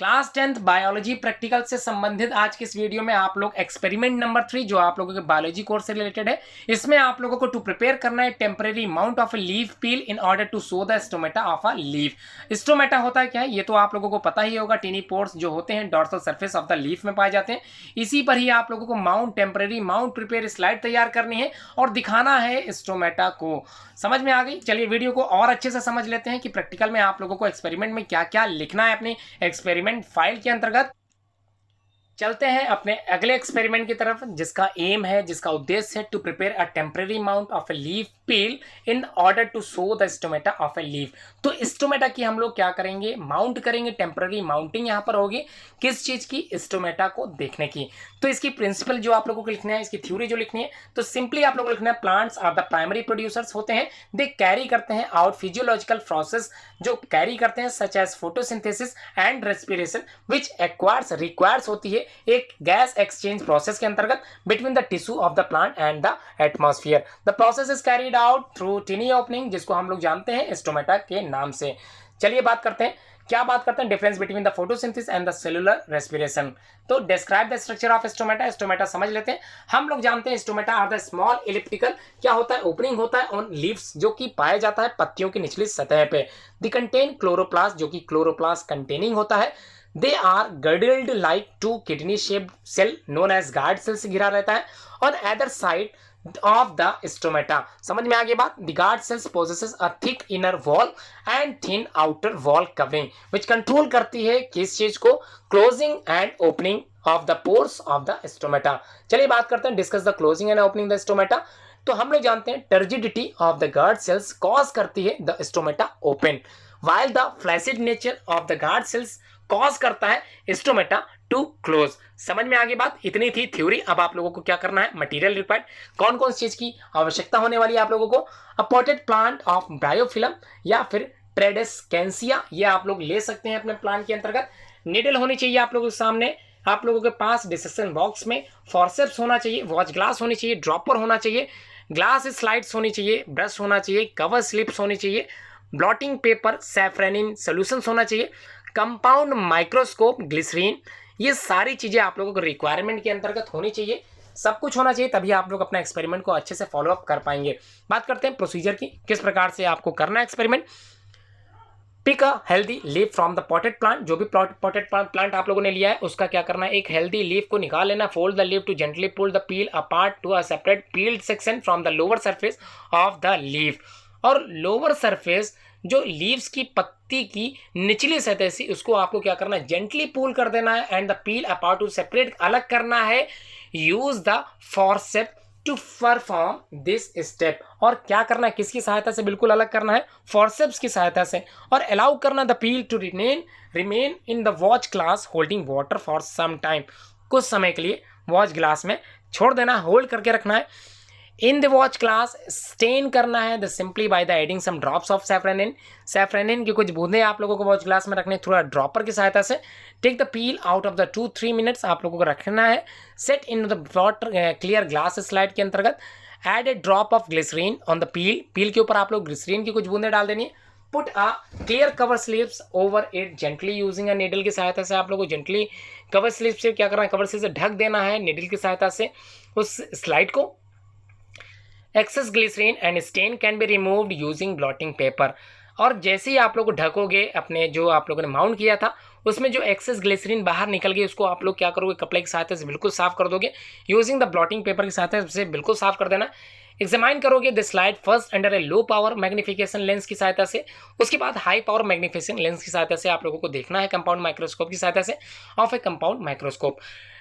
Class 10th biology practical से संबंधित आज की इस वीडियो में आप लोग एक्सपेरिमेंट नंबर 3 जो आप लोगों के बायोलॉजी कोर्स से रिलेटेड है, इसमें आप लोगों को टू प्रिपेयर करना है temporary mount of a leaf peel in order to show the stomata of a leaf. Stomata होता है क्या है, ये तो आप लोगों को पता ही होगा। टिनी पोर्स जो होते हैं dorsal surface of the leaf में पाए जाते हैं। इसी पर ही आप लोगों को mount temporary mount prepare slide तैयार करनी है और दिखाना है स्टोमेटा को। समझ में आ गई? चलिए वीडियो को और अच्छे से समझ लेते हैं कि प्रैक्टिकल में आप लोगों को एक्सपेरिमेंट में क्या क्या लिखना है अपने एक्सपेरिमेंट फाइल के अंतर्गत। चलते हैं अपने अगले एक्सपेरिमेंट की तरफ, जिसका एम है, जिसका उद्देश्य है to prepare a temporary mount of a leaf peel in order to show the stomata of a leaf. तो स्टोमेटा की हम लोग क्या करेंगे, माउंट करेंगे। टेम्परेरी माउंटिंग यहाँ पर होगी किस चीज की, स्टोमेटा को देखने की। तो इसकी प्रिंसिपल जो आप लोगों को लिखना है, इसकी थ्योरी जो लिखनी है, तो सिंपली आप लोगों को लिखना है plants are the primary producers होते हैं, दे कैरी करते हैं आउट फिजियोलॉजिकल प्रोसेस जो कैरी करते हैं such as photosynthesis and respiration which requires होती है एक गैस एक्सचेंज प्रोसेस के अंतर्गत between the tissue of the plant and the atmosphere. The process is carried out through tiny opening, जिसको हम लोग जानते हैं स्टोमेटा के नाम से। चलिए बात करते हैं, क्या बात करते हैं, difference between the photosynthesis and the cellular respiration. तो describe the structure of stomata. Stomata समझ लेते हैं। हम लोग जानते हैं stomata are the small elliptical, क्या होता है, ओपनिंग होता है ऑन लीव्स जो कि पाया जाता है पत्तियों की निचली सतह पे। द कंटेन क्लोरोप्लास्ट, जो कि क्लोरोप्लास्ट कंटेनिंग होता है। They are girdled like two kidney shaped cell known as guard cell से घिरा रहता है। on either side of the stomata, समझ में आ गई बात। the guard cells possesses a thick inner wall and thin outer wall covering which control करती है किस चीज को, closing and opening of the pores of the stomata। चलिए बात करते हैं, discuss the closing and opening the stomata। तो हम लोग जानते हैं turgidity of the guard cells cause करती है the stomata open while the flaccid nature of the guard cells cause करता है स्टोमेटा टू क्लोज। समझ में आगे बात, इतनी थी थ्योरी। अब आप लोगों को क्या करना है, मटेरियल रिक्वायर्ड, कौन कौन सी चीज की आवश्यकता होने वाली है आप लोगों को। अपोर्टेड प्लांट ऑफ बायोफिलम या फिर ट्रेडेस्केंसिया, ये आप लोग ले सकते हैं अपने प्लांट के अंतर्गत। नीडल होनी चाहिए आप लोगों के सामने, आप लोगों के पास डिसेक्शन बॉक्स में। फॉरसेप्स होना चाहिए, वॉच ग्लास होनी चाहिए, ड्रॉपर होना चाहिए, ग्लास स्लाइड्स होनी चाहिए, ब्रश होना चाहिए, कवर स्लिप्स होनी चाहिए, ब्लॉटिंग पेपर, सैफ्रेनिन सोल्यूशंस होना चाहिए, कंपाउंड माइक्रोस्कोप, ग्लिसरीन। ये सारी चीजें आप लोगों को रिक्वायरमेंट के अंतर्गत होनी चाहिए, सब कुछ होना चाहिए, तभी आप लोग अपना एक्सपेरिमेंट को अच्छे से फॉलो अप कर पाएंगे। बात करते हैं प्रोसीजर की, किस प्रकार से आपको करना है experiment. Pick a healthy leaf from the potted plant, जो भी पॉटेड प्लांट आप लोगों ने लिया है उसका क्या करना है, एक हेल्दी लीफ को निकाल लेना। Fold the leaf to gently pull the peel apart to a separate peeled section from the lower surface of the leaf. और लोअर सरफेस जो लीव्स की पत्ती की निचली सतह से, उसको आपको क्या करना है, जेंटली पुल कर देना है and the peel apart to separate, अलग करना है। Use the forcep to perform this step. और क्या करना है, किसकी सहायता से बिल्कुल अलग करना है, फॉरसेप्स की सहायता से। और अलाउ करना the peel to remain in the watch glass holding water for some time, कुछ समय के लिए वॉच ग्लास में छोड़ देना, होल्ड करके रखना है। In the watch glass stain करना है the simply by the adding some drops of safranin. Safranin की कुछ बूंदे आप लोगों को वॉच ग्लास में रखने थोड़ा ड्रॉपर की सहायता से। Take the peel out of the 2-3 minutes आप लोगों को रखना है। Set in the water clear glass slide के अंतर्गत। Add a drop of glycerine on the peel, peel के ऊपर आप लोग ग्लिसरीन की कुछ बूंदे डाल देनी है। Put a clear cover slips over it gently using a needle की सहायता से आप लोगों को जेंटली कवर स्लिप से क्या करना है, कवर स्लिप से ढक देना है नीडल की सहायता से उस स्लाइड को। Excess glycerine and stain can be removed using blotting paper. और जैसे ही आप लोग ढकोगे अपने जो आप लोगों ने माउंट किया था उसमें जो एक्सेस ग्लिसरीन बाहर निकल गई, उसको आप लोग क्या करोगे, कपड़े की सहायता से बिल्कुल साफ कर दोगे। यूजिंग द ब्लॉटिंग पेपर की सहायता से बिल्कुल साफ कर देना। एग्जामाइन करोगे the slide first under A low power magnification lens की सहायता से, उसके बाद हाई पावर मैग्निफिकेशन लेंस की सहायता से आप लोगों को देखना है कंपाउंड माइक्रोस्कोप की सहायता से of A compound microscope.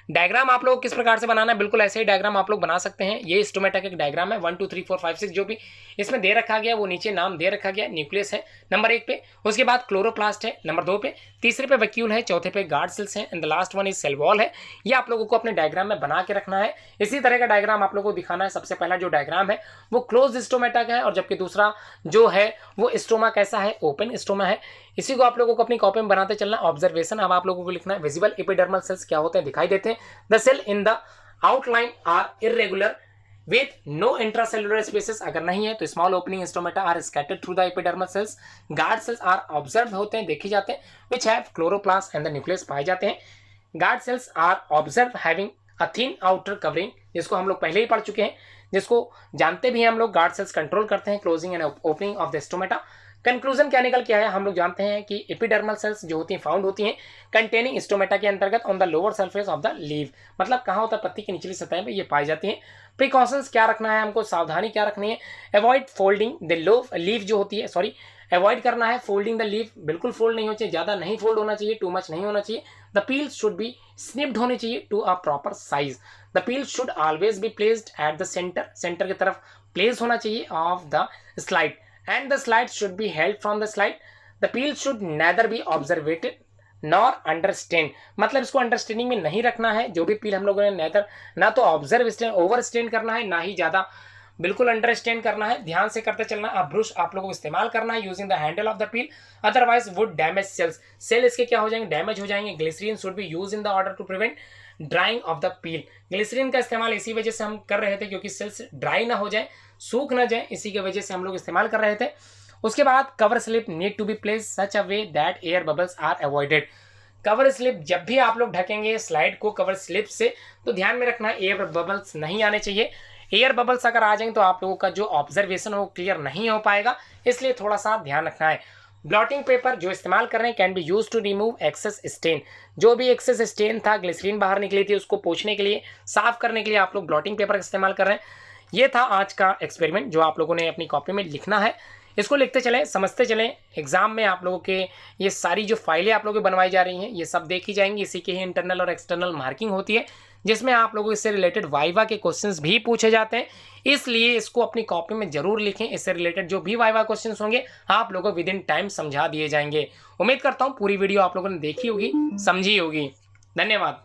Diagram आप लोग किस प्रकार से बनाना है, बिल्कुल ऐसे ही डायग्राम आप लोग बना सकते हैं। ये स्टोमेटा का डायग्राम है, 1 2 3 4 5 6 जो भी इसमें दे रखा गया वो नीचे नाम दे रखा गया। न्यूक्लियस है नंबर 1 पे, उसके बाद क्लोरोप्लास्ट है नंबर 2 पे, तीसरे पे वैक्यूल है, चौथे पे गार्ड सेल्स हैं and the last one is cell wall है। ये आप लोगों को अपने डायग्राम में बना के रखना है। इसी तरह का डायग्राम आप लोगों को दिखाना है। सबसे पहला जो डायग्राम है वो क्लोज स्टोमेटा का है, और जबकि दूसरा जो है वो स्टोमा कैसा है, ओपन स्टोमा है। इसी को आप लोगों को अपनी कॉपी में बनाते चलना। ऑब्जर्वेशन अब आप लोगों को लिखना है, विजिबल एपिडर्मल सेल्स क्या होते हैं, दिखाई देते हैं। The cell in the outline are irregular, with no intracellular spaces, अगर नहीं है तो small opening stomata are scattered through the epidermal cells. Guard cells are observe होते हैं, देखे जाते हैं, which have chloroplast and the nucleus पाए जाते हैं। Guard cells are observe having a thin outer covering, जिसको हम लोग पहले ही पढ़ चुके हैं, जिसको जानते भी हैं हम लोग। गार्ड सेल्स कंट्रोल करते हैं closing and opening of the stomata. Conclusion क्या निकल के आया, हम लोग जानते हैं कि एपिडर्मल सेल्स जो होती हैं फाउंड होती हैं कंटेनिंग स्टोमेटा के अंतर्गत on the lower surface of the leaf, मतलब कहाँ होता है, पत्ती की निचली सतह पे ये पाई जाती हैं। प्रिकॉशंस क्या रखना है हमको, सावधानी क्या रखनी है, अवॉइड फोल्डिंग द लीफ जो होती है, सॉरी अवॉइड करना है फोल्डिंग द लीफ, बिल्कुल फोल्ड नहीं होना चाहिए, ज़्यादा नहीं फोल्ड होना चाहिए, टू मच नहीं होना चाहिए। The peel should be snipped होनी चाहिए to a proper size. The peel should always be placed at the centre, centre की तरफ प्लेस होना चाहिए of the slide, and the slide should be held from the slide. The peel should neither be observed nor understand, मतलब इसको understanding में नहीं रखना है, जो भी पील हम लोगों ने नेदर ना तो ऑब्जर्व स्टैंड ओवर स्टैंड करना है, ना ही ज़्यादा बिल्कुल अंडरस्टैंड करना है, ध्यान से करते चलना। अब ब्रश आप लोगों को इस्तेमाल करना है using the handle of the peel, otherwise would damage cells, cell इसके क्या हो जाएंगे, डैमेज हो जाएंगे। Glycerine should be use in the order to prevent drying of the peel, glycerine का इस्तेमाल इसी वजह से हम कर रहे थे क्योंकि सेल्स ड्राई ना हो जाए, सूख ना जाए, इसी की वजह से हम लोग इस्तेमाल कर रहे थे। उसके बाद cover slip need to be place such a way that air bubbles are avoided. Cover slip जब भी आप लोग ढकेंगे स्लाइड को कवर स्लिप से, तो ध्यान में रखना है एयर बबल्स नहीं आने चाहिए। एयर बबल्स अगर आ जाएंगे तो आप लोगों का जो ऑब्जर्वेशन हो क्लियर नहीं हो पाएगा, इसलिए थोड़ा सा ध्यान रखना है। ब्लॉटिंग पेपर जो इस्तेमाल कर रहे हैं can be use to remove excess stain, जो भी एक्सेस स्टेन था, ग्लिसरीन बाहर निकली थी, उसको पोंछने के लिए, साफ करने के लिए आप लोग ब्लॉटिंग पेपर का इस्तेमाल कर रहे हैं। ये था आज का एक्सपेरिमेंट जो आप लोगों ने अपनी कॉपी में लिखना है, इसको लिखते चलें, समझते चलें। एग्जाम में आप लोगों के ये सारी जो फाइलें आप लोगों की बनवाई जा रही हैं ये सब देखी जाएंगी, इसी की ही इंटरनल और एक्सटर्नल मार्किंग होती है, जिसमें आप लोगों इससे रिलेटेड वाइवा के क्वेश्चंस भी पूछे जाते हैं, इसलिए इसको अपनी कॉपी में जरूर लिखें। इससे रिलेटेड जो भी वाइवा क्वेश्चंस होंगे आप लोगों को विद इन टाइम समझा दिए जाएंगे। उम्मीद करता हूँ पूरी वीडियो आप लोगों ने देखी होगी, समझी होगी। धन्यवाद।